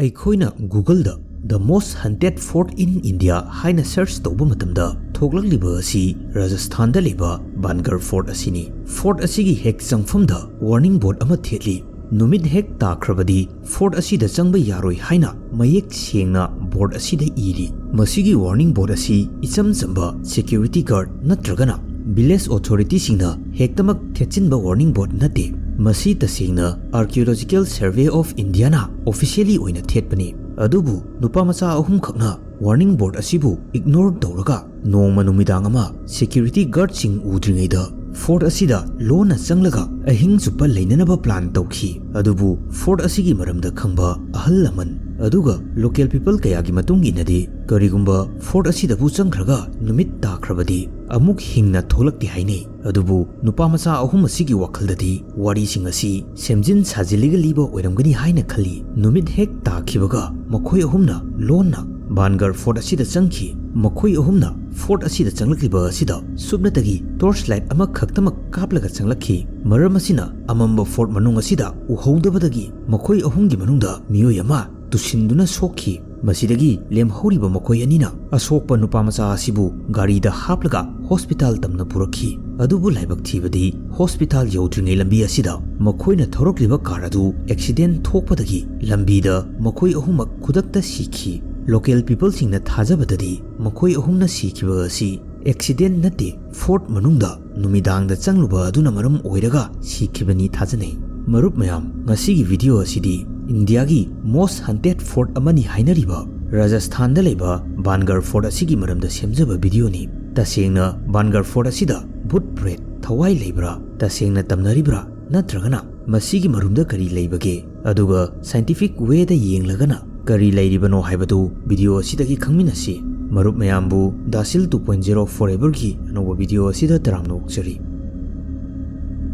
ꯑꯩꯈꯣꯏꯅ ꯒꯨꯒꯜꯗ the most haunted fort in India ꯍꯥꯏꯅ ꯁꯔꯆ ꯇꯧꯕ ꯃꯇꯝꯗ ꯊꯣꯛꯂꯛꯂꯤꯕ ꯑꯁꯤ ꯔꯥꯖꯁꯊꯥꯟꯗ ꯂꯩꯕ ꯕꯥꯟꯒꯔ ꯐꯣꯔꯠ ꯑꯁꯤꯅꯤ꯫ ꯐꯣꯔꯠ ꯑꯁꯤꯒꯤ ꯍꯦꯛ ꯆꯪꯐꯝꯗ ꯋꯥꯔꯅꯤꯡ ꯕꯣꯔꯗ ꯑꯃ ꯊꯦꯠꯂꯤ꯫ ꯅꯨꯃꯤꯠ ꯍꯦꯛ ꯇꯥꯈ꯭ꯔꯕꯗꯤ ꯐꯣꯔꯠ ꯑꯁꯤꯗ ꯆꯪꯕ ꯌꯥꯔꯣꯏ ꯍꯥꯏꯅ ꯃꯌꯦꯛ ꯁꯦꯡꯅ ꯕꯣꯔꯗ ꯑꯁꯤꯗ ꯏꯔꯤ꯫ ꯃꯁꯤꯒꯤ ꯋꯥꯔꯅꯤꯡ ꯕꯣꯔꯗ ꯑꯁꯤ ꯏꯆꯝ ꯆꯝꯕ ꯁꯦꯀ꯭ꯌꯨꯔꯤꯇꯤ ꯒꯥꯔꯗ ꯅꯠꯇ꯭ꯔꯒꯅ ꯚꯤꯂꯦꯖ ꯑꯣꯊꯣꯔꯤꯇꯤꯁꯤꯡꯅ ꯍꯦꯛꯇꯃꯛ ꯊꯦꯠꯆꯤꯟꯕ ꯋꯥꯔꯅꯤꯡ ꯕꯣꯔꯗ ꯅꯠꯇꯦ꯫ ꯃꯁꯤ ꯇꯁꯦꯡꯅ ꯑꯥꯔꯀꯤꯑꯣꯂꯣꯖꯤꯀꯦꯜ ꯁꯔꯚꯦ ꯑꯣꯐ ꯏꯟꯗꯤꯌꯥꯅ ꯑꯣꯐꯤꯁꯤꯌꯦꯂꯤ ꯑꯣꯏꯅ ꯊꯦꯠꯄꯅꯤ꯫ ꯑꯗꯨꯕꯨ ꯅꯨꯄꯥꯃꯆꯥ ꯑꯍꯨꯝꯈꯛꯅ ꯋꯥꯔꯅꯤꯡ ꯕꯣꯔꯗ ꯑꯁꯤꯕꯨ ꯏꯒꯅꯣꯔ ꯇꯧꯔꯒ ꯅꯣꯡꯃ ꯅꯨꯃꯤꯗꯥꯡ ꯑꯃ ꯁꯦꯀ꯭ꯌꯨꯔꯤꯇꯤ ꯒꯥꯔꯗꯁꯤꯡ ꯎꯗ꯭ꯔꯤꯉꯩꯗ ꯐꯣꯔꯠ ꯑꯁꯤꯗ ꯂꯣꯟꯅ ꯆꯪꯂꯒ ꯑꯍꯤꯡ ꯆꯨꯞꯄ ꯂꯩꯅꯅꯕ ꯄ꯭ꯂꯥꯟ ꯇꯧꯈꯤ꯫ ꯑꯗꯨꯕꯨ ꯐꯣꯔꯠ ꯑꯁꯤꯒꯤ ꯃꯔꯝꯗ ꯈꯪꯕ ꯑꯍꯜ ꯂꯃꯟ ꯑꯗꯨꯒ ꯂꯣꯀꯦꯜ ꯄꯤꯄꯜ ꯀꯌꯥꯒꯤ ꯃꯇꯨꯡ ꯏꯟꯅꯗꯤ ꯀꯔꯤꯒꯨꯝꯕ ꯐꯣꯔꯠ ꯑꯁꯤꯗꯕꯨ ꯆꯪꯈ꯭ꯔꯒ ꯅꯨꯃꯤꯠ ꯇꯥꯈ꯭ꯔꯕꯗꯤ ꯑꯃꯨꯛ ꯍꯤꯡꯅ ꯊꯣꯛꯂꯛꯇꯦ ꯍꯥꯏꯅꯩ꯫ ꯑꯗꯨꯕꯨ ꯅꯨꯄꯥꯃꯆꯥ ꯑꯍꯨꯝ ꯑꯁꯤꯒꯤ ꯋꯥꯈꯜꯗꯗꯤ ꯋꯥꯔꯤꯁꯤꯡ ꯑꯁꯤ ꯁꯦꯝꯖꯤꯟ ꯁꯥꯖꯤꯜꯂꯒ ꯂꯤꯕ ꯑꯣꯏꯔꯝꯒꯅꯤ ꯍꯥꯏꯅ ꯈꯜꯂꯤ꯫ ꯅꯨꯃꯤꯠ ꯍꯦꯛ ꯇꯥꯈꯤꯕꯒ ꯃꯈꯣꯏ ꯑꯍꯨꯝꯅ ꯂꯣꯟꯅ ꯕꯥꯟꯒꯔ ꯐꯣꯔꯠ ꯑꯁꯤꯗ ꯆꯪꯈꯤ꯫ ꯃꯈꯣꯏ ꯑꯍꯨꯝꯅ ꯐꯣꯔꯠ ꯑꯁꯤꯗ ꯆꯪꯂꯛꯂꯤꯕ ꯑꯁꯤꯗ ꯁꯨꯞꯅꯇꯒꯤ ꯇꯣꯔꯆ ꯂꯥꯏꯠ ꯑꯃꯈꯛꯇꯃꯛ ꯀꯥꯞꯂꯒ ꯆꯪꯂꯛꯈꯤ꯫ ꯃꯔꯝ ꯑꯁꯤꯅ ꯑꯃꯝꯕ ꯐꯣꯔꯠ ꯃꯅꯨꯡ ꯑꯁꯤꯗ ꯎꯍꯧꯗꯕꯗꯒꯤ ꯃꯈꯣꯏ ꯑꯍꯨꯝꯒꯤ ꯃꯅꯨꯡꯗ ꯃꯤꯑꯣꯏ ꯑꯃ ꯇꯨꯁꯤꯟꯗꯨꯅ ꯁꯣꯛꯈꯤ꯫ ꯃꯁꯤꯗꯒꯤ ꯂꯦꯝꯍꯧꯔꯤꯕ ꯃꯈꯣꯏ ꯑꯅꯤꯅ ꯑꯁꯣꯛꯄ ꯅꯨꯄꯥꯃꯆꯥ ꯑꯁꯤꯕꯨ ꯒꯥꯔꯤꯗ ꯍꯥꯞꯂꯒ ꯍꯣꯁꯄꯤꯇꯥꯜ ꯇꯝꯅ ꯄꯨꯔꯛꯈꯤ꯫ ꯑꯗꯨꯕꯨ ꯂꯥꯏꯕꯛ ꯊꯤꯕꯗꯤ ꯍꯣꯁꯄꯤꯇꯥꯜ ꯌꯧꯗ꯭ꯔꯤꯉꯩ ꯂꯝꯕꯤ ꯑꯁꯤꯗ ꯃꯈꯣꯏꯅ ꯊꯧꯔꯛꯂꯤꯕ ꯀꯥꯔ ꯑꯗꯨ ꯑꯦꯛꯁꯤꯗꯦꯟ ꯊꯣꯛꯄꯗꯒꯤ ꯂꯝꯕꯤꯗ ꯃꯈꯣꯏ ꯑꯍꯨꯝꯃꯛ ꯈꯨꯗꯛꯇ ꯁꯤꯈꯤ꯫ ꯂꯣꯀꯦꯜ ꯄꯤꯄꯜꯁꯤꯡꯅ ꯊꯥꯖꯕꯗꯗꯤ ꯃꯈꯣꯏ ꯑꯍꯨꯝꯅ ꯁꯤꯈꯤꯕ ꯑꯁꯤ ꯑꯦꯛꯁꯤꯗꯦꯟ ꯅꯠꯇꯦ, ꯐꯣꯔꯠ ꯃꯅꯨꯡꯗ ꯅꯨꯃꯤꯗꯥꯡꯗ ꯆꯪꯂꯨꯕ ꯑꯗꯨꯅ ꯃꯔꯝ ꯑꯣꯏꯔꯒ ꯁꯤꯈꯤꯕꯅꯤ ꯊꯥꯖꯅꯩ꯫ ꯃꯔꯨꯞ ꯃꯌꯥꯝ, ꯉꯁꯤꯒꯤ ꯚꯤꯗꯤꯑꯣ ꯑꯁꯤꯗꯤ ꯏꯟꯗꯤꯌꯥꯒꯤ ꯃꯣꯁ ꯍꯟꯇꯦꯗ ꯐꯣꯔꯠ ꯑꯃꯅꯤ ꯍꯥꯏꯅꯔꯤꯕ ꯔꯥꯖꯁꯊꯥꯟꯗ ꯂꯩꯕ ꯕꯥꯟꯒꯔ ꯐꯣꯔꯠ ꯑꯁꯤꯒꯤ ꯃꯔꯝꯗ ꯁꯦꯝꯖꯕ ꯚꯤꯗꯤꯑꯣꯅꯤ꯫ ꯇꯁꯦꯡꯅ ꯕꯥꯟꯒꯔ ꯐꯣꯔꯠ ꯑꯁꯤꯗ ꯚꯨꯠ ꯄ꯭ꯔꯦꯠ ꯊꯋꯥꯏ ꯂꯩꯕ꯭ꯔꯥ, ꯇꯁꯦꯡꯅ ꯇꯝꯅꯔꯤꯕ꯭ꯔꯥ, ꯅꯠꯇ꯭ꯔꯒꯅ ꯃꯁꯤꯒꯤ ꯃꯔꯨꯝꯗ ꯀꯔꯤ ꯂꯩꯕꯒꯦ, ꯑꯗꯨꯒ ꯁꯥꯏꯟꯇꯤꯐꯤꯛ ꯋꯦꯗ ꯌꯦꯡꯂꯒꯅ ꯀꯔꯤ ꯂꯩꯔꯤꯕꯅꯣ ꯍꯥꯏꯕꯗꯨ ꯚꯤꯗꯤꯑꯣ ꯑꯁꯤꯗꯒꯤ ꯈꯪꯃꯤꯟꯅꯁꯤ꯫ ꯃꯔꯨꯞ ꯃꯌꯥꯝꯕꯨ DAshil 2.0 4Everꯒꯤ ꯑꯅꯧꯕ ꯚꯤꯗꯤꯑꯣ ꯑꯁꯤꯗ ꯇꯔꯥꯝꯅ ꯑꯣꯛꯆꯔꯤ꯫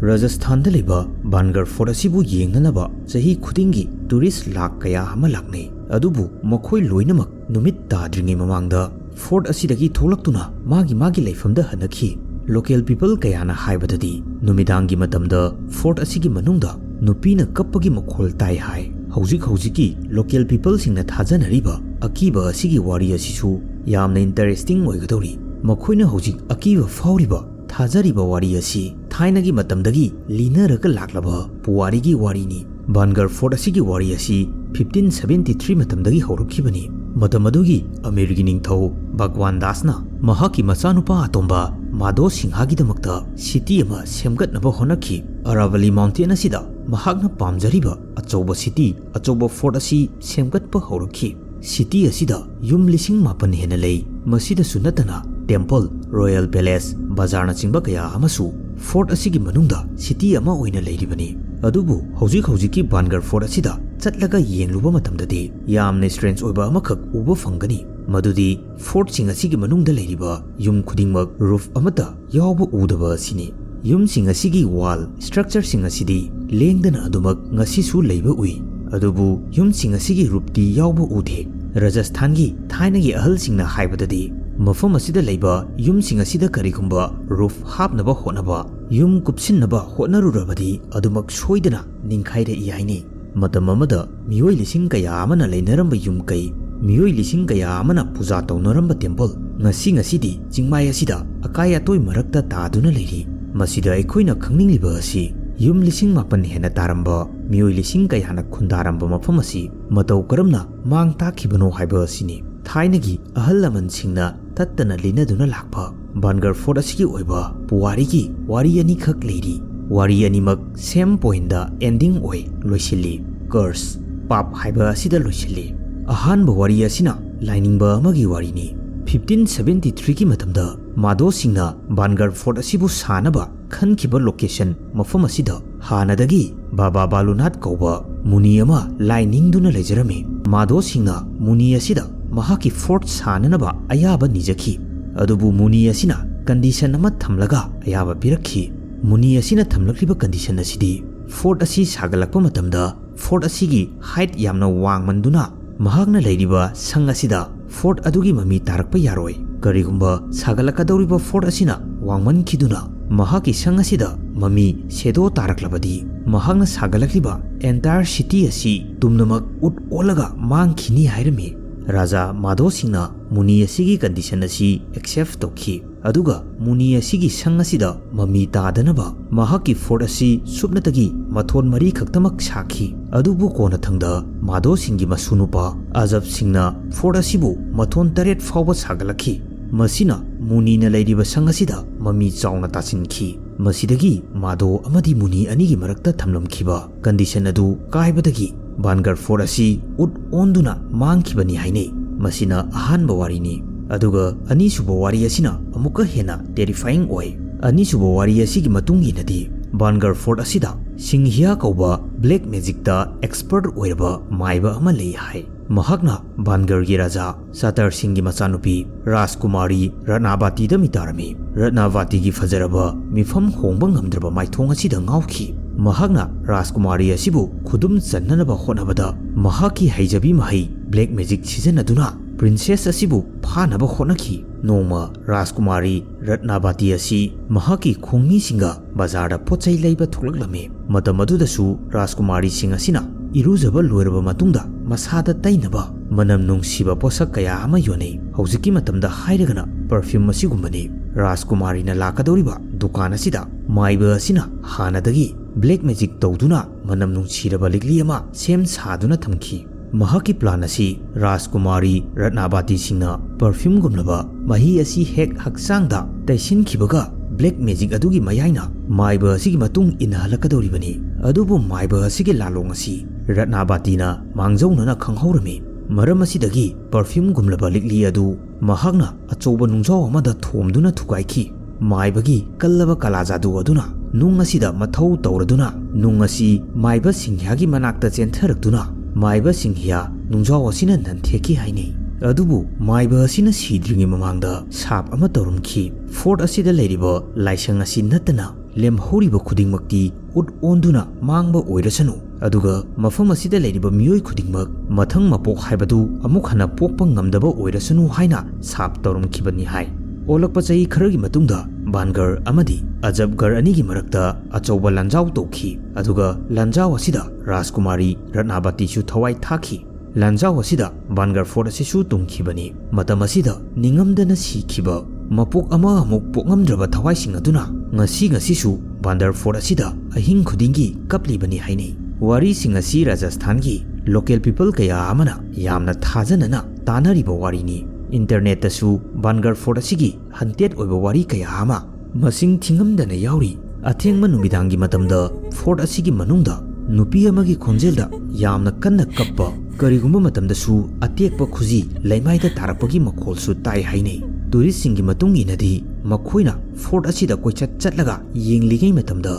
ꯔꯥꯖꯁꯊꯥꯟꯗ ꯂꯩꯕ ꯕꯥꯟꯒꯔ ꯐꯣꯔꯠ ꯑꯁꯤꯕꯨ ꯌꯦꯡꯅꯅꯕ ꯆꯍꯤ ꯈꯨꯗꯤꯡꯒꯤ ꯇꯨꯔꯤꯁ ꯂꯥꯈ ꯀꯌꯥ ꯑꯃ ꯂꯥꯛꯅꯩ꯫ ꯑꯗꯨꯕꯨ ꯃꯈꯣꯏ ꯂꯣꯏꯅꯃꯛ ꯅꯨꯃꯤꯠ ꯇꯥꯗ꯭ꯔꯤꯉꯩ ꯃꯃꯥꯡꯗ ꯐꯣꯔꯠ ꯑꯁꯤꯗꯒꯤ ꯊꯣꯛꯂꯛꯇꯨꯅ ꯃꯥꯒꯤ ꯂꯩꯐꯝꯗ ꯍꯟꯅꯈꯤ꯫ ꯂꯣꯀꯦꯜ ꯄꯤꯄꯜ ꯀꯌꯥꯅ ꯍꯥꯏꯕꯗꯗꯤ ꯅꯨꯃꯤꯗꯥꯡꯒꯤ ꯃꯇꯝꯗ ꯐꯣꯔꯠ ꯑꯁꯤꯒꯤ ꯃꯅꯨꯡꯗ ꯅꯨꯄꯤꯅ ꯀꯞꯄꯒꯤ ꯃꯈꯣꯜ ꯇꯥꯏ ꯍꯥꯏ꯫ ꯍꯧꯖꯤꯛꯀꯤ ꯂꯣꯀꯦꯜ ꯄꯤꯄꯜꯁꯤꯡꯅ ꯊꯥꯖꯅꯔꯤꯕ ꯑꯀꯤꯕ ꯑꯁꯤꯒꯤ ꯋꯥꯔꯤ ꯑꯁꯤꯁꯨ ꯌꯥꯝꯅ ꯏꯟꯇꯔꯦꯁꯇꯤꯡ ꯑꯣꯏꯒꯗꯧꯔꯤ꯫ ꯃꯈꯣꯏꯅ ꯍꯧꯖꯤꯛ ꯑꯀꯤꯕ ꯐꯥꯎꯔꯤꯕ ꯊꯥꯖꯔꯤꯕ ꯋꯥꯔꯤ ꯑꯁꯤ ꯊꯥꯏꯅꯒꯤ ꯃꯇꯝꯗꯒꯤ ꯂꯤꯅꯔꯒ ꯂꯥꯛꯂꯕ ꯄꯨꯋꯥꯔꯤꯒꯤ ꯋꯥꯔꯤꯅꯤ꯫ ꯕꯥꯟꯒꯔ ꯐꯣꯔꯠ ꯑꯁꯤꯒꯤ ꯋꯥꯔꯤ ꯑꯁꯤ 1573 ꯃꯇꯝꯗꯒꯤ ꯍꯧꯔꯛꯈꯤꯕꯅꯤ꯫ ꯃꯇꯝ ꯑꯗꯨꯒꯤ ꯑꯃꯤꯔꯒꯤ ꯅꯤꯡꯊꯧ ꯚꯒꯋꯥꯟ ꯗꯥꯁꯅ ꯃꯍꯥꯛꯀꯤ ꯃꯆꯥꯅꯨꯄꯥ ꯑꯇꯣꯝꯕ ꯃꯥꯙꯣ ꯁꯤꯡꯍꯒꯤꯗꯃꯛꯇ ꯁꯤꯇꯤ ꯑꯃ ꯁꯦꯝꯒꯠꯅꯕ ꯍꯣꯠꯅꯈꯤ꯫ ꯑꯔꯥꯕꯂꯤ ꯃꯥꯎꯟꯇꯦꯟ ꯑꯁꯤꯗ ꯃꯍꯥꯛꯅ ꯄꯥꯝꯖꯔꯤꯕ ꯑꯆꯧꯕ ꯐꯣꯔꯠ ꯑꯁꯤ ꯁꯦꯝꯒꯠꯄ ꯍꯧꯔꯛꯈꯤ꯫ ꯁꯤꯇꯤ ꯑꯁꯤꯗ ꯌꯨꯝ 9,000 ꯍꯦꯟꯅ ꯂꯩ꯫ ꯃꯁꯤꯗꯁꯨ ꯅꯠꯇꯅ ꯇꯦꯝꯄꯜ, ꯔꯣꯌꯦꯜ ꯄꯦꯂꯦꯁ, ꯕꯖꯥꯔꯅꯆꯤꯡꯕ ꯀꯌꯥ ꯑꯃꯁꯨ ꯐꯣꯔꯠ ꯑꯁꯤꯒꯤ ꯃꯅꯨꯡꯗ ꯁꯤꯇꯤ ꯑꯃ ꯑꯣꯏꯅ ꯂꯩꯔꯤꯕꯅꯤ꯫ ꯑꯗꯨꯕꯨ ꯍꯧꯖꯤꯛꯀꯤ ꯕꯥꯟꯒꯔ ꯐꯣꯔꯠ ꯑꯁꯤꯗ ꯆꯠꯂꯒ ꯌꯦꯡꯂꯨꯕ ꯃꯇꯝꯗꯗꯤ ꯌꯥꯝꯅ ꯁ꯭ꯇ꯭ꯔꯦꯟꯖ ꯑꯣꯏꯕ ꯑꯃꯈꯛ ꯎꯕ ꯐꯪꯒꯅꯤ꯫ ꯃꯗꯨꯗꯤ ꯐꯣꯔꯠꯁꯤꯡ ꯑꯁꯤꯒꯤ ꯃꯅꯨꯡꯗ ꯂꯩꯔꯤꯕ ꯌꯨꯝ ꯈꯨꯗꯤꯡꯃꯛ ꯔꯨꯐ ꯑꯃꯠꯇ ꯌꯥꯎꯕ ꯎꯗꯕ ꯑꯁꯤꯅꯤ꯫ ꯌꯨꯝꯁꯤꯡ ꯑꯁꯤꯒꯤ ꯋꯥꯜ ꯁ꯭ꯇ꯭ꯔꯛꯆꯔꯁꯤꯡ ꯑꯁꯤꯗꯤ ꯂꯦꯡꯗꯅ ꯑꯗꯨꯃꯛ ꯉꯁꯤꯁꯨ ꯂꯩꯕ ꯎꯏ꯫ ꯑꯗꯨꯕꯨ ꯌꯨꯝꯁꯤꯡ ꯑꯁꯤꯒꯤ ꯔꯨꯐꯇꯤ ꯌꯥꯎꯕ ꯎꯗꯦ꯫ ꯔꯥꯖꯁꯊꯥꯟꯒꯤ ꯊꯥꯏꯅꯒꯤ ꯑꯍꯜꯁꯤꯡꯅ ꯍꯥꯏꯕꯗꯗꯤ ꯃꯐꯝ ꯑꯁꯤꯗ ꯂꯩꯕ ꯌꯨꯝꯁꯤꯡ ꯑꯁꯤꯗ ꯀꯔꯤꯒꯨꯝꯕ ꯔꯨꯐ ꯍꯥꯞꯅꯕ ꯍꯣꯠꯅꯕ, ꯌꯨꯝ ꯀꯨꯞꯁꯤꯟꯅꯕ ꯍꯣꯠꯅꯔꯨꯔꯕꯗꯤ ꯑꯗꯨꯃꯛ ꯁꯣꯏꯗꯅ ꯅꯤꯡꯈꯥꯏꯔꯛꯏ ꯍꯥꯏꯅꯩ꯫ ꯃꯇꯝ ꯑꯃꯗ ꯃꯤꯑꯣꯏ ꯂꯤꯁꯤꯡ ꯀꯌꯥ ꯑꯃꯅ ꯂꯩꯅꯔꯝꯕ ꯌꯨꯝꯀꯩ, ꯃꯤꯑꯣꯏ ꯂꯤꯁꯤꯡ ꯀꯌꯥ ꯑꯃꯅ ꯄꯨꯖꯥ ꯇꯧꯅꯔꯝꯕ ꯇꯦꯝꯄꯜ, ꯉꯁꯤꯗꯤ ꯆꯤꯡꯃꯥꯏ ꯑꯁꯤꯗ ꯑꯀꯥꯏ ꯑꯇꯣꯏ ꯃꯔꯛꯇ ꯇꯥꯗꯨꯅ ꯂꯩꯔꯤ꯫ ꯃꯁꯤꯗ ꯑꯩꯈꯣꯏꯅ ꯈꯪꯅꯤꯡꯂꯤꯕ ꯑꯁꯤ ꯌꯨꯝ 9,000 ꯍꯦꯟꯅ ꯇꯥꯔꯝꯕ, ꯃꯤꯑꯣꯏ ꯂꯤꯁꯤꯡ ꯀꯌꯥꯅ ꯈꯨꯟꯗꯥꯔꯝꯕ ꯃꯐꯝ ꯑꯁꯤ ꯃꯇꯧ ꯀꯔꯝꯅ ꯃꯥꯡ ꯇꯥꯛꯈꯤꯕꯅꯣ ꯍꯥꯏꯕ ꯑꯁꯤꯅꯤ꯫ ꯊꯥꯏꯅꯒꯤ ꯑꯍꯜ ꯂꯃꯟꯁꯤꯡꯅ ꯇꯠꯇꯅ ꯂꯤꯅꯗꯨꯅ ꯂꯥꯛꯄ ꯕꯥꯟꯒꯔ ꯐꯣꯔꯠ ꯑꯁꯤꯒꯤ ꯑꯣꯏꯕ ꯄꯨꯋꯥꯔꯤꯒꯤ ꯋꯥꯔꯤ ꯑꯅꯤꯈꯛ ꯂꯩꯔꯤ꯫ ꯋꯥꯔꯤ ꯑꯅꯤꯃꯛ ꯁꯦꯝ ꯄꯣꯏꯟꯗ ꯑꯦꯟꯗꯤꯡ ꯑꯣꯏ ꯂꯣꯏꯁꯤꯜꯂꯤ꯫ ꯀꯔꯁ, ꯄꯥꯞ ꯍꯥꯏꯕ ꯑꯁꯤꯗ ꯂꯣꯏꯁꯤꯜꯂꯤ꯫ ꯑꯍꯥꯟꯕ ꯋꯥꯔꯤ ꯑꯁꯤꯅ ꯂꯥꯏꯅꯤꯡꯕ ꯑꯃꯒꯤ ꯋꯥꯔꯤꯅꯤ꯫ 1573ꯒꯤ ꯃꯇꯝꯗ ꯃꯥꯙꯣ ꯁꯤꯡꯅ ꯕꯥꯟꯒꯔ ꯐꯣꯔꯠ ꯑꯁꯤꯕꯨ ꯁꯥꯅꯕ ꯈꯟꯈꯤꯕ ꯂꯣꯀꯦꯁꯟ ꯃꯐꯝ ꯑꯁꯤꯗ ꯍꯥꯟꯅꯗꯒꯤ ꯕꯥꯕꯥ ꯕꯥꯂꯨꯅꯥꯊ ꯀꯧꯕ ꯃꯨꯅꯤ ꯑꯃ ꯂꯥꯏ ꯅꯤꯡꯗꯨꯅ ꯂꯩꯖꯔꯝꯃꯤ꯫ ꯃꯥꯙꯣ ꯁꯤꯡꯅ ꯃꯨꯅꯤ ꯑꯁꯤꯗ ꯃꯍꯥꯛꯀꯤ ꯐꯣꯔꯠ ꯁꯥꯅꯅꯕ ꯑꯌꯥꯕ ꯅꯤꯖꯈꯤ꯫ ꯑꯗꯨꯕꯨ ꯃꯨꯅꯤ ꯑꯁꯤꯅ ꯀꯟꯗꯤꯁꯟ ꯑꯃ ꯊꯝꯂꯒ ꯑꯌꯥꯕ ꯄꯤꯔꯛꯈꯤ꯫ ꯃꯨꯅꯤ ꯑꯁꯤꯅ ꯊꯝꯂꯛꯂꯤꯕ ꯀꯟꯗꯤꯁꯟ ꯑꯁꯤꯗꯤ ꯐꯣꯔꯠ ꯑꯁꯤ ꯁꯥꯒꯠꯂꯛꯄ ꯃꯇꯝꯗ ꯐꯣꯔꯠ ꯑꯁꯤꯒꯤ ꯍꯥꯏꯠ ꯌꯥꯝꯅ ꯋꯥꯡꯃꯟꯗꯨꯅ ꯃꯍꯥꯛꯅ ꯂꯩꯔꯤꯕ ꯁꯪ ꯑꯁꯤꯗ ꯐꯣꯔꯠ ꯑꯗꯨꯒꯤ ꯃꯃꯤ ꯇꯥꯔꯛꯄ ꯌꯥꯔꯣꯏ꯫ ꯀꯔꯤꯒꯨꯝꯕ ꯁꯥꯒꯠꯂꯛꯀꯗꯧꯔꯤꯕ ꯐꯣꯔꯠ ꯑꯁꯤꯅ ꯋꯥꯡꯃꯟꯈꯤꯗꯨꯅ mahaki sang asida mami sedo taraklabadi mahakna sagalakliba entire city asi tumnamak ut olaga mangkhini hairami Raja Mado Singna Muni asigi condition asi accept tokhi aduga Muni asigi sang asida mami tadanaba mahaki fort asi subnatagi mathon mari khaktamak sakhi adubu kona thangda Mado Singi masunupa Azab Singna fort asibu mathon taret fawba sagalakhi masina Muni na leiriba sang asida mami chauna tachinkhi masidagi Mado amadi Muni anigi marakta thamlamkhiba condition adu kaibadagi Bhangarh fort asi ut onduna mangkhibani haine masina ahanba warini aduga ani suba wari asina amuka hena terrifying oi ani suba wari asigi matungi nadi Bhangarh fort asida singhia kauba black magic ta expert oiraba maiba ama lei hai mahakna Bhangarh gi raja Satar Singh gi machanupi Rajkumari Ratnavati da mitarami Ratnavati gi fajaraba mifam hongba ngamdraba maithong asida ngauki mahakna Rajkumari asibu khudum channanaba honabada mahaki haijabi mahai black magic season aduna princess asibu phanaba honaki noma Rajkumari Ratnavati asi mahaki khongni singa bazarda pochai leiba thuklaklame matamadu dasu Rajkumari Singh asina iruzaba loiraba matungda masada tainaba manam nungsiba posak kaya ama yonei hojiki matamda hairagana perfume asigumbani Rajkumari na lakadoriba dukan asida maiba asina hanadagi black magic tawduna manam nungchiraba ligli ama sem saduna thamki mahaki plan asi Rajkumari Ratnavati Singna perfume gumlaba mahi asi hek haksangda taisin khibaga black magic adugi mayaina maiba asigi matung inhalakadoribani adubu maiba asigi lalong asi Ratnavati na mangjauna na khanghaurami maram asidagi perfume gumlaba ligli adu mahakna achoba nungjaw amada thomduna thukaikhi maibagi kallaba kalajadu aduna nung asida mathau tawraduna nung asi maiba singhya gi manakta chentharakduna maiba singhya nungjaw asina nantheki haini adubu maiba asina sidringi mamangda sap ama tawrumki fort asida leiriba laisang asi natana lemhoriba khudingmakti ut onduna mangba oirasanu aduga mafam asida leiriba miyoi khudingmak mathang mapok haibadu amuk hana pokpa ngamdaba oirasanu haina sap tawrumkibani hai olakpa chai kharagi matungda Bhangarh amadi Ajabgarh anigi marakta achoba lanjaw tokhi aduga lanjaw asida Rajkumari Ratnavati su thawai thakhi lanjaw asida Bhangarh fort asisu tungkhibani matam asida ningamdana sikhiba mapok ama amuk pokngamdraba thawai sing aduna ngasi su Bhangarh fort asida ahing khudingi kaplibani haini wari sing asi Rajasthan gi local people kaya amana yamna thajanana tanariba warini internet tasu Bhangarh fort asigi hunted oiba wari kaya ama masing thingamdana yauri athengma numidangi matamda fort asigi manungda nupi amagi khonjelda yamna kanna kappa karigumba matamda su atekpa khuji laimaida tarakpagi makhol su tai haine tourist singi matungi nadi makhoina fort asida koichat chatlaga yengligai matamda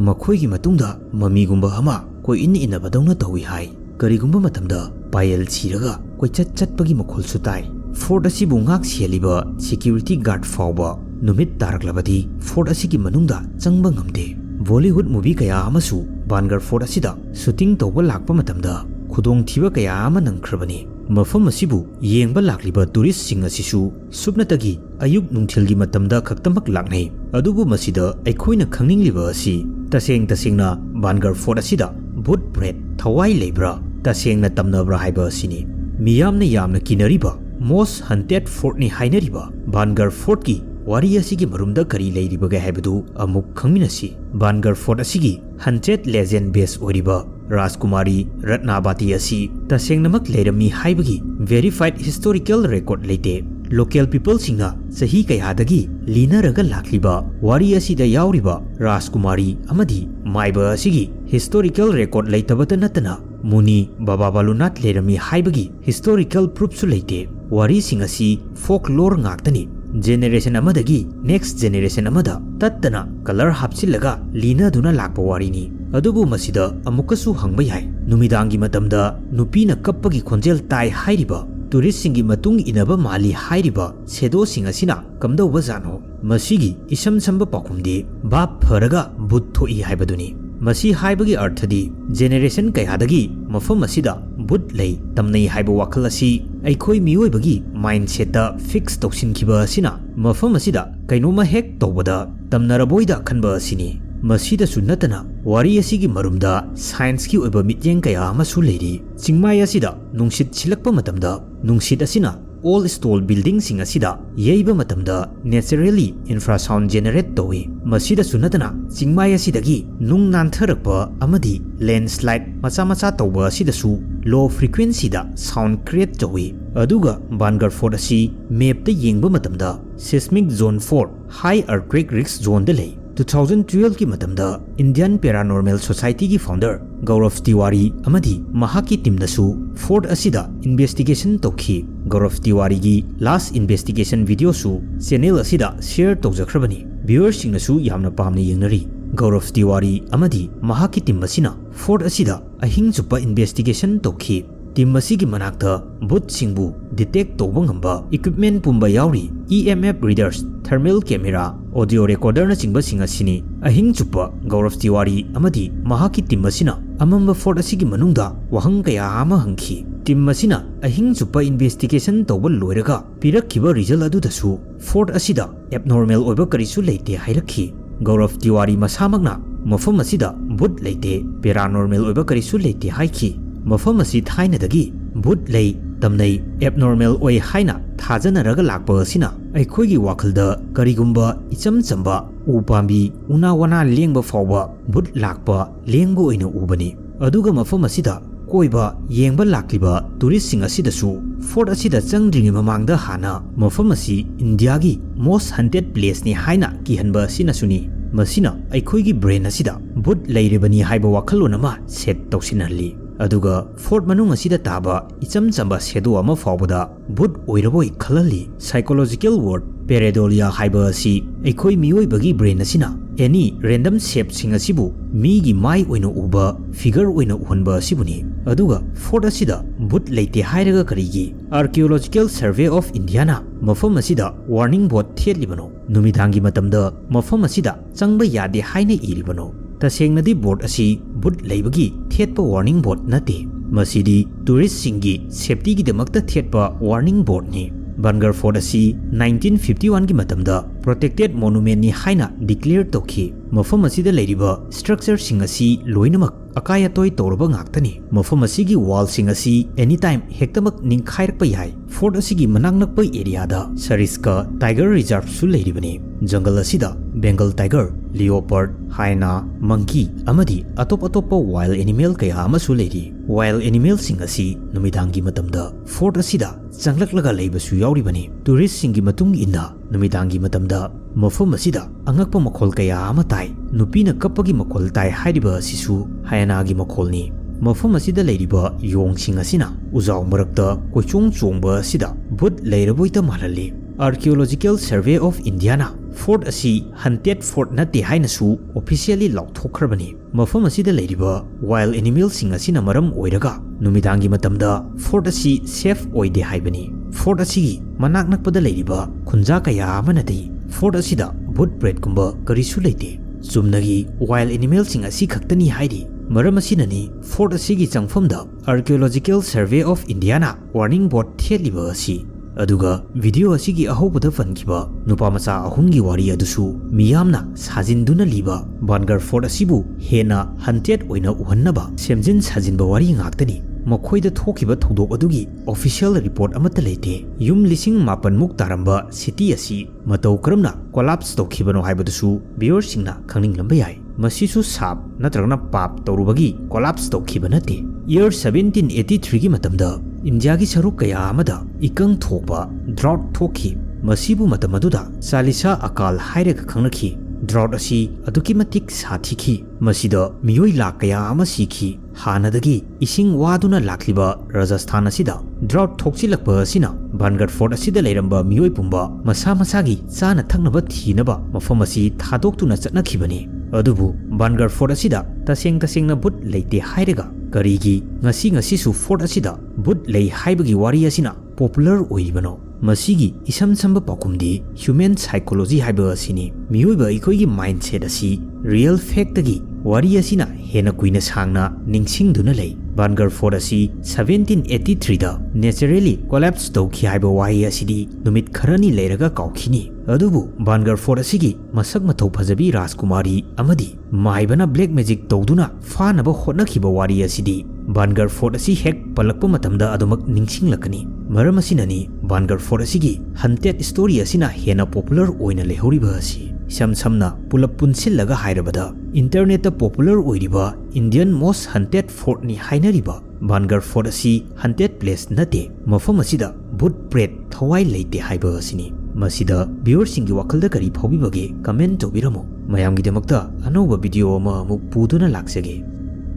makhoigi matungda mamigumba ama koi in badawna tawi hai karigumba matamda payal chiraga koichat chatpagi makhol su tai fort asibu ngak sialiba security guard fawba numit taraklabadi fort asigi manungda changba ngamde Bollywood movie kaya amasu Bhangarh fort asida shooting tawba lakpa matamda khudong thiba kaya ama nangkhrabani mafam asibu yengba lakliba tourist sing asisu subnatagi ayuk nungthilgi matamda khaktamak laknai adubu masida aikhoina khangningliba asi tasengna Bhangarh fort asida bhut bret thawai lebra tasengna tamnabra haiba asini miyamna yamna kinariba most hunted fort ni hainariba Bhangarh fort ki wari asigi marumda kari leiribaga haibadu amuk khangminasi Bhangarh fort asigi hunted legend base oriba Rajkumari Ratnavati asi tasengnamak leirami haibagi verified historical record leite local people singna sahi kayadagi linaraga lakliba wari asida yauriba Rajkumari amadi maiba asigi historical record leitabata natana Muni Baba Balunat lerami haibagi historical proof su leite wari singasi folklore ngaktani generation amadagi next generation amada tattana color hapsilaga lina duna lakpa warini adubu masida amukasu hangba yai numidangi matamda nupina kappagi khonjel tai hairiba tourist singi matung inaba mali hairiba sedo singasina kamdauba jano masigi isam samba pakumdi bap pharaga bud thoi haibaduni masi haibagi arthadi generation kayadagi mafam asida भूत लई तमनई हाइबा वाखल असि अइखोइ मियोइबगी mindset fix तौसिनखिबा असिना मफम असिदा कैनोमा हेक तौबदा तमनरबोइदा खनबा असिनी मसीदसु नतना वारी असिगी मरुमदा science की ओइबा मित्येंग कया अमसु लेरी चिंगमाय असिदा नुंगसित सिलकपा मतमदा नुंगसित असिना all stall building sing asida yeiba matamda naturally infrasound generate towi masida sunatana chingmai asidagi nung nantharakpa amadi landslide macha macha toba asida su low frequency da sound create towi aduga Bhangarh fort asi map ta yengba matamda seismic zone 4 high earthquake risk zone de lei 2012 की मतमदा Indian paranormal society की founder गौरव Tiwari अमदी महाकी team नसु fort असिदा investigation तौखी गौरव तिवारी की last investigation video सु channel असिदा share तौजखरबनी viewers सिंगनसु यामना पामने यंगनरी गौरव Tiwari अमदी महाकी team असिना fort असिदा अहिंग चुप्पा investigation तौखी team असिगी मनाक्ता भूत सिंगबु detect तौबा ngamba equipment पुंबा यावरी EMF readers thermal camera audio recorder na chingba singa sini ahing chuppa Gaurav Tiwari amadi mahaki team asina amamba fort asigi manungda wahang kaya ama hangki team asina ahing chuppa investigation tauba loiraga pirakhiba result adu dasu fort asida abnormal oiba karisu leite hairakhi Gaurav Tiwari masamagna mafam asida bhut leite paranormal oiba karisu leite haiki मफम असी थाइनदगी भूत लई तमनई abnormal ओइ हाइना थाजनरग लाकपा असिना अइखोइगी वाखलदा करिगुम्बा इचम चंबा उपांबी उना वना लेंगबा फावबा भूत Lakpa लेंगबो ओइना उबनी अदुगा मफम असिदा कोइबा येंगबा लाक्लिबा tourist सिंग असिदसु fort असिदा चंगद्रिंगि ममांगदा हाना मफम असी इंडियागी most hunted place नि हाइना किहनबा सिनासुनी मसिना अइखोइगी brain असिदा भूत लैरेबनी हाइबा वाखलोन अमा सेट तौसिनहल्ली अदुगा फोर्ट मनुंग असिदा ताबा इचम चंबा सेदो अमा फावबदा भूत ओइरबोइ खलली साइकोलॉजिकल वर्ड पेरेडोलिया हाइबा असि अइखोइ मियोइबगी ब्रेन असिना एनी रैंडम शेप सिंग असिबु मीगी माइ ओइनो उबा फिगर ओइनो उहनबा असिबुनी अदुगा फोर्ट असिदा भूत लेते हाइरगा करिगी आर्कियोलॉजिकल सर्वे ऑफ इंडिया ना मफम असिदा वार्निंग बोर्ड थेटलिबनो नुमिदांगी मतमदा मफम असिदा चंगबा यादे हाइने इरिबनो तसेंगनदी बोर्ड असी भूत लेबगी थेटपा वार्निंग बोर्ड नते मसिदी टूरिस्ट सिंगी सेफ्टी की दमकता थेटपा वार्निंग बोर्ड नि Bhangarh fort asi 1951 की मतमदा प्रोटेक्टेड मोनुमेंट नि हाइना डिक्लेयर तौखी मफम असिदा लेरिबा स्ट्रक्चर सिंग असि लोइनमक अकाय अतोय तौरबा ngakतनी मफम असिगी वाल सिंग असि एनी टाइम हेक्तमक निंखाइरकपा याय फोर्ट असिगी मनांग नकपा एरियादा सरिस्का टाइगर रिजर्व सु लेरिबनी जंगल असिदा Bengal tiger leopard hyena monkey अमदी अतोप अतोप वाइल्ड एनिमल कया अमसु लेरी वाइल्ड एनिमल सिंग असि नुमिदांगी मतमदा फोर्ट असिदा चंगलकलगा लेबसु यावरिबनी टूरिस्ट सिंगी मतुंग इंदा नुमिदांगी मतमदा मफम असिदा अंगकपा मखोल कया अमा ताई नुपीना कप्पगी मखोल ताई हाइरिबा असिसु हायनागी मखोलनी मफम असिदा लेरिबा योंग सिंग असिना उजाव मरकता कोइचोंग चोंगबा असिदा भूत लेरबोइता मालली आर्कियोलॉजिकल सर्वे ऑफ इंडिया ना फोर्ट असी हंटेड फोर्ट नते हाइनसु ऑफिशियली लौथोखरबनी मफम असिदा लेरिबा वाइल्ड एनिमल सिंग असिना मरम ओइरगा नुमिदांगी मतमदा फोर्ट असी सेफ ओइदे हाइबनी फोर्ट असिगी मनाक नकपदा लेरिबा खुंजा कया अमनदि फोर्ट असिदा भूत प्रेत कुंबा करिसु लेते चुमनगी वाइल्ड एनिमल सिंग असी खक्तनी हाइरि मरम असिननी फोर्ट असिगी चंगफमदा आर्कियोलॉजिकल सर्वे ऑफ इंडिया ना वार्निंग बोर्ड थेलिबा असी अदुगा वीडियो असिगी अहोबदा फनखिबा नुपा मचा अहुंगी वारी अदुसु मियामना साजिनदुना लिबा Bhangarh fort असिबु हेना हंटेड ओइना उहन्नबा सेमजिन साजिनबा वारी ngakतनी मखोइदा थोखिबा थौदोक अदुगी ऑफिशियल रिपोर्ट अमत लेते युम लिसिंग मापन मुक तारंबा सिटी असि मतौ करमना कोलैप्स तौखिबनो हाइबदुसु व्यूअर्स सिंगना खंगनिंग लंबा याय मसिसु साप नत्रगना पाप तौरुबगी कोलैप्स तौखिबा नते ईयर 1783 की मतमदा इंडिया की सरुक कया अमदा इकंग थोपा ड्राउट थोखि मसिबु मतमदुदा चालिसा अकाल हाइरग खंगनखि ड्राउट असी अदुकी मतिक साथिखि मसिदा मियोइ लाख कया अमा सिखि हानदगी इसिंग वादुना लाखलिबा राजस्थान असिदा ड्राउट थोक्सिलकपा असिना Bhangarh fort असिदा लेरंबा मियोइ पुंबा मसा मसागी चाना थंगनबा थीनबा मफम असी थादोक्तुना चटनखिबनी अदुबु Bhangarh fort असिदा तसेंगना भूत लेते हाइरगा करिगी ngasi su fort asida भूत लei हाइबगी वारी असिना पॉपुलर ओइबनो मसिगी इसम संब पाकुमदी ह्यूमन साइकोलॉजी हाइबा असिनी मियोइबा इखोइगी माइंडसेट असि रियल फैक्ट तगी wari asina hena kuina sangna ningsingduna lei. Bhangarh Fort asi 1783 da naturally collapse tawki haiba wahi asidi numit kharani leiraga kaukhini. Adubu Bhangarh Fort asigi masak mathau phajabi Rajkumari amadi maibana black magic tawduna fanaba hotnakhiba wari asidi Bhangarh Fort asi hek palakpa matamda adumak ningsinglakani. Maram asinani Bhangarh Fort asigi haunted story asina hena popular oina lehoriba asi. Samna pulap punsillaga hairabada internet popular oiriba Indian most haunted fort ni hainariba Bhangarh Fort asi haunted place nate mafam asida bhut pret thawai leite haiba asini. Masida viewer singi wakalda kari phawibage comment tobiramo. Mayamgi demakta anoba video ama muk puduna laksage.